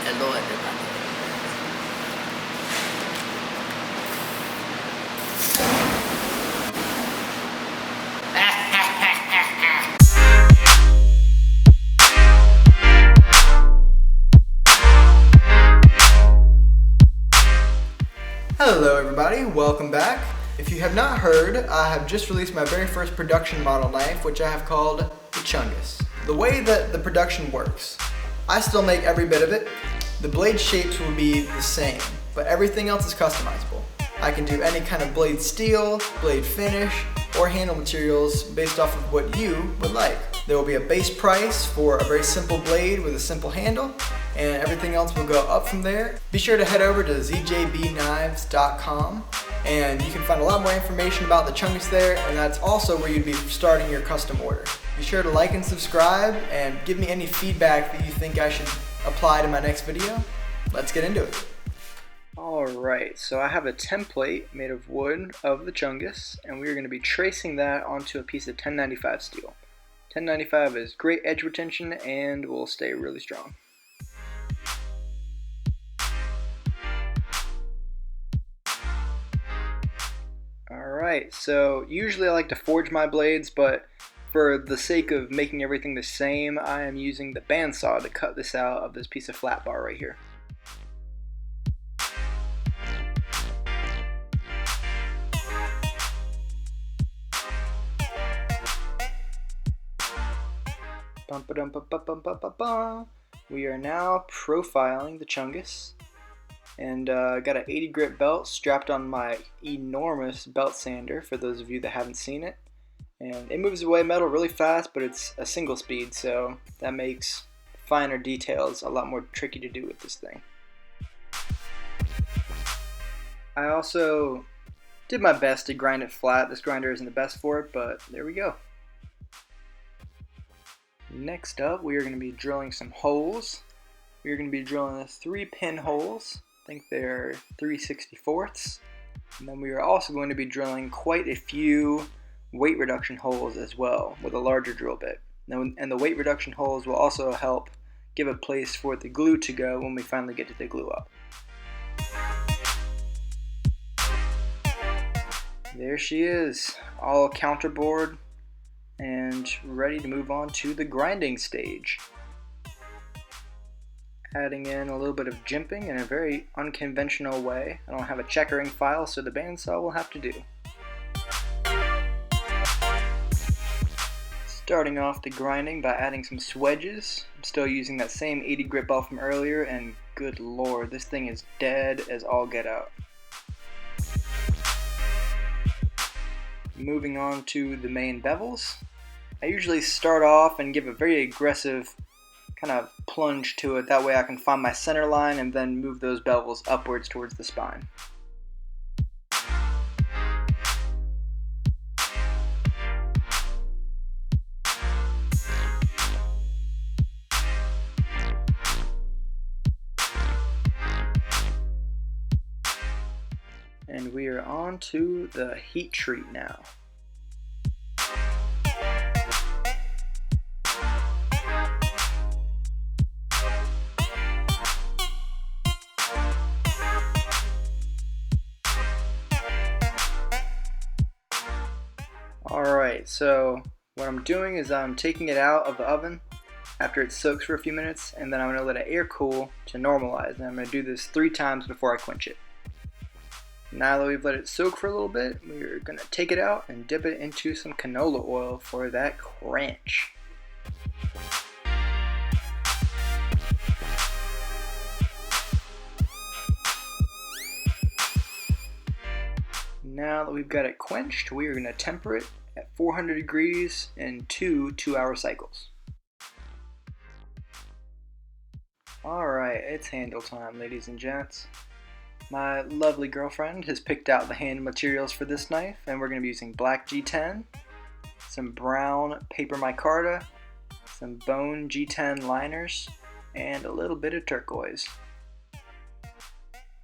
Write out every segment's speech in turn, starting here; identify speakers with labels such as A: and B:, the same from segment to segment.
A: Hello everybody.
B: Hello everybody, welcome back. If you have not heard, I have just released my very first production model knife, which I have called the Chungus. The way that the production works, I still make every bit of it. The blade shapes will be the same, but everything else is customizable. I can do any kind of blade steel, blade finish, or handle materials based off of what you would like. There will be a base price for a very simple blade with a simple handle, and everything else will go up from there. Be sure to head over to zjbknives.com and you can find a lot more information about the Chungus there, and that's also where you'd be starting your custom order. Be sure to like and subscribe and give me any feedback that you think I should apply to my next video. Let's get into it. Alright, so I have a template made of wood of the Chungus, and we're going to be tracing that onto a piece of 1095 steel. 1095 is great edge retention and will stay really strong. Alright, so usually I like to forge my blades, but for the sake of making everything the same, I am using the bandsaw to cut this out of this piece of flat bar right here. We are now profiling the Chungus, and got an 80 grit belt strapped on my enormous belt sander for those of you that haven't seen it. And it moves away metal really fast, but it's a single speed, so that makes finer details a lot more tricky to do with this thing. I also did my best to grind it flat. This grinder isn't the best for it, but there we go. Next up, we are going to be drilling some holes. We are going to be drilling 3 pin holes. I think they're 3/64ths. And then we are also going to be drilling quite a few weight reduction holes as well with a larger drill bit. And the weight reduction holes will also help give a place for the glue to go when we finally get to the glue up. There she is, all counterboard and ready to move on to the grinding stage. Adding in a little bit of jimping in a very unconventional way. I don't have a checkering file, so the bandsaw will have to do. Starting off the grinding by adding some swedges. I'm still using that same 80 grit belt from earlier, and good lord, this thing is dead as all get out. Moving on to the main bevels. I usually start off and give a very aggressive kind of plunge to it. That way I can find my center line and then move those bevels upwards towards the spine. And we are on to the heat treat now. Alright, so what I'm doing is I'm taking it out of the oven after it soaks for a few minutes, and then I'm going to let it air cool to normalize. And I'm going to do this 3 times before I quench it. Now that we've let it soak for a little bit, we're going to take it out and dip it into some canola oil for that crunch. Now that we've got it quenched, we are going to temper it at 400 degrees in 2 2-hour cycles. Alright, it's handle time, ladies and gents. My lovely girlfriend has picked out the hand materials for this knife, and we're going to be using black G10, some brown paper micarta, some bone G10 liners, and a little bit of turquoise.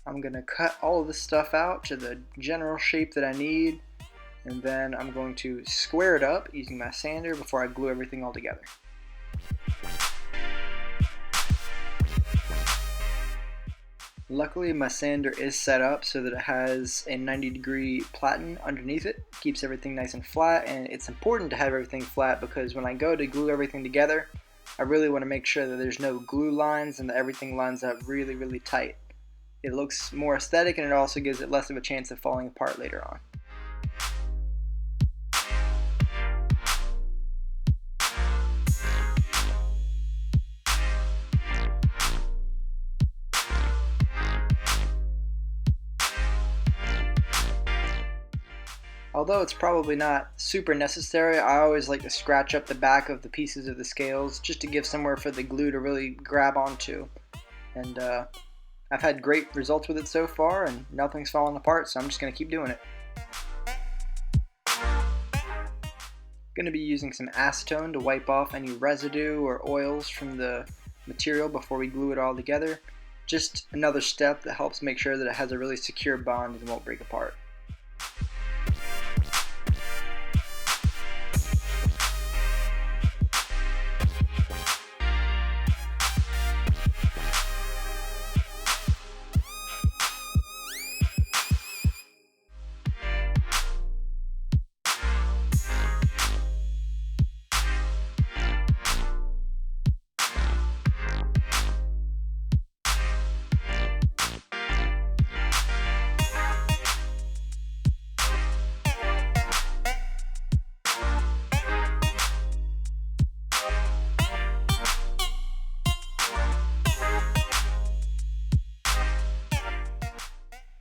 B: I'm going to cut all of this stuff out to the general shape that I need, and then I'm going to square it up using my sander before I glue everything all together. Luckily, my sander is set up so that it has a 90-degree platen underneath it. Keeps everything nice and flat, and it's important to have everything flat because when I go to glue everything together, I really want to make sure that there's no glue lines and that everything lines up really, really tight. It looks more aesthetic, and it also gives it less of a chance of falling apart later on. Although it's probably not super necessary, I always like to scratch up the back of the pieces of the scales just to give somewhere for the glue to really grab onto. And I've had great results with it so far, and nothing's fallen apart, so I'm just going to keep doing it. I'm going to be using some acetone to wipe off any residue or oils from the material before we glue it all together. Just another step that helps make sure that it has a really secure bond and won't break apart.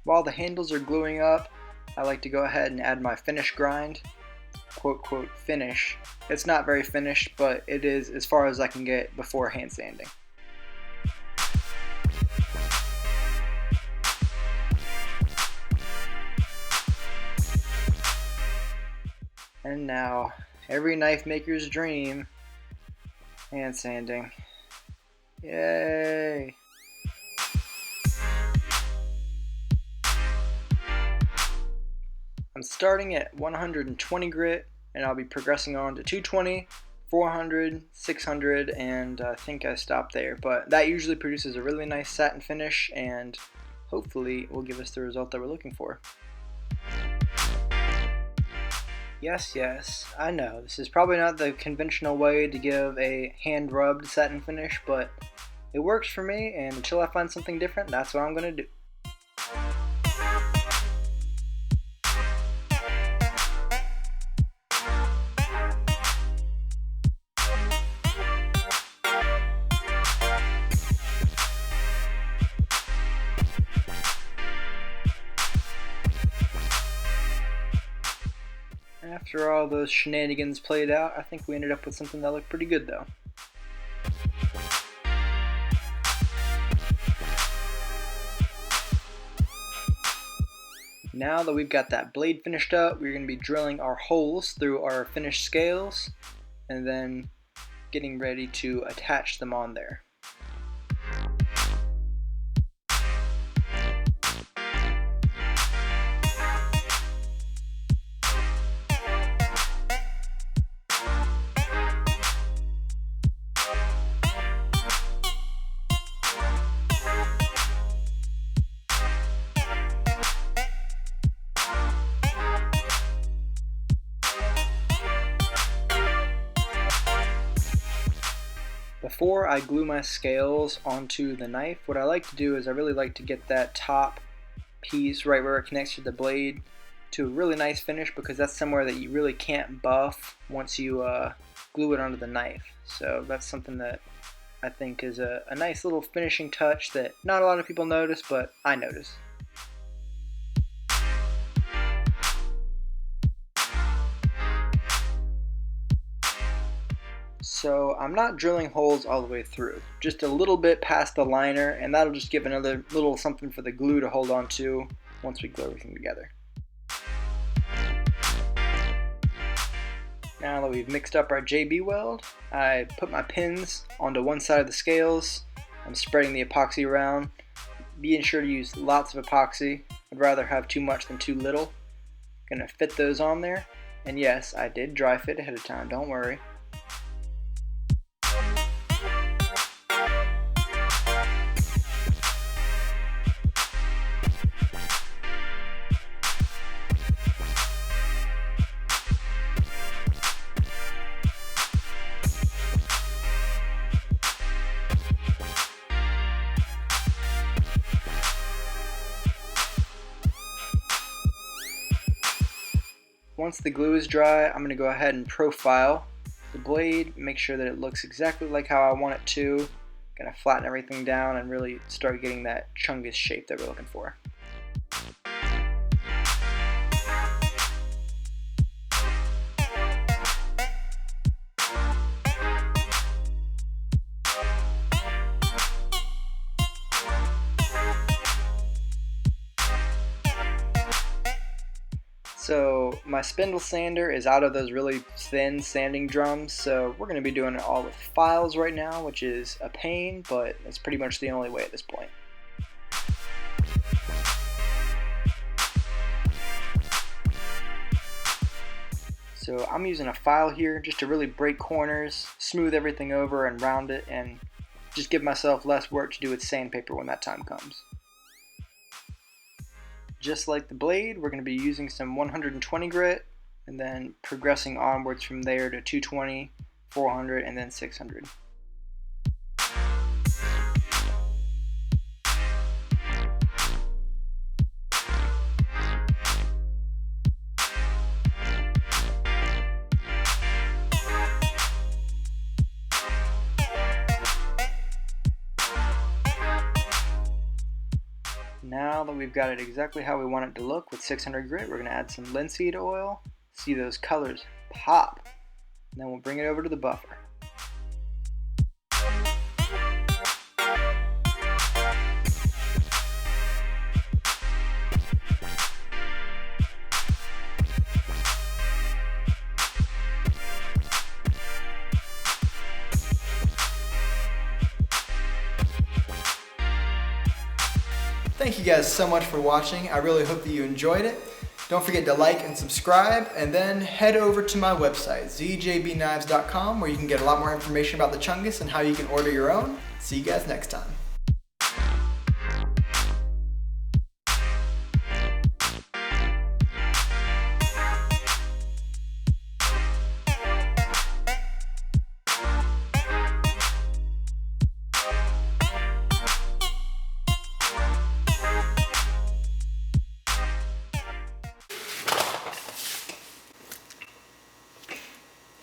B: While the handles are gluing up, I like to go ahead and add my finish grind. Quote, quote, finish. It's not very finished, but it is as far as I can get before hand sanding. And now, every knife maker's dream, hand sanding. Yay! I'm starting at 120 grit, and I'll be progressing on to 220, 400, 600, and I think I stopped there. But that usually produces a really nice satin finish, and hopefully will give us the result that we're looking for. Yes, I know, this is probably not the conventional way to give a hand-rubbed satin finish, but it works for me, and until I find something different, that's what I'm going to do. After all those shenanigans played out, I think we ended up with something that looked pretty good though. Now that we've got that blade finished up, we're going to be drilling our holes through our finished scales and then getting ready to attach them on there. Before I glue my scales onto the knife, what I like to do is I really like to get that top piece right where it connects to the blade to a really nice finish, because that's somewhere that you really can't buff once you glue it onto the knife. So that's something that I think is a nice little finishing touch that not a lot of people notice, but I notice. So I'm not drilling holes all the way through, just a little bit past the liner, and that'll just give another little something for the glue to hold on to once we glue everything together. Now that we've mixed up our JB weld, I put my pins onto one side of the scales. I'm spreading the epoxy around, being sure to use lots of epoxy. I'd rather have too much than too little. Gonna fit those on there, and yes, I did dry fit ahead of time, don't worry. once the glue is dry, I'm going to go ahead and profile the blade, make sure that it looks exactly like how I want it to. Gonna flatten everything down and really start getting that Chungus shape that we're looking for. So my spindle sander is out of those really thin sanding drums, so we're going to be doing it all with files right now, which is a pain, but it's pretty much the only way at this point. So I'm using a file here just to really break corners, smooth everything over and round it, and just give myself less work to do with sandpaper when that time comes. Just like the blade, we're going to be using some 120 grit and then progressing onwards from there to 220, 400, and then 600. Now that we've got it exactly how we want it to look with 600 grit, we're going to add some linseed oil, see those colors pop, and then we'll bring it over to the buffer. Thank you guys so much for watching. I really hope that you enjoyed it. Don't forget to like and subscribe, and then head over to my website, zjbknives.com, where you can get a lot more information about the Chungus and how you can order your own. See you guys next time.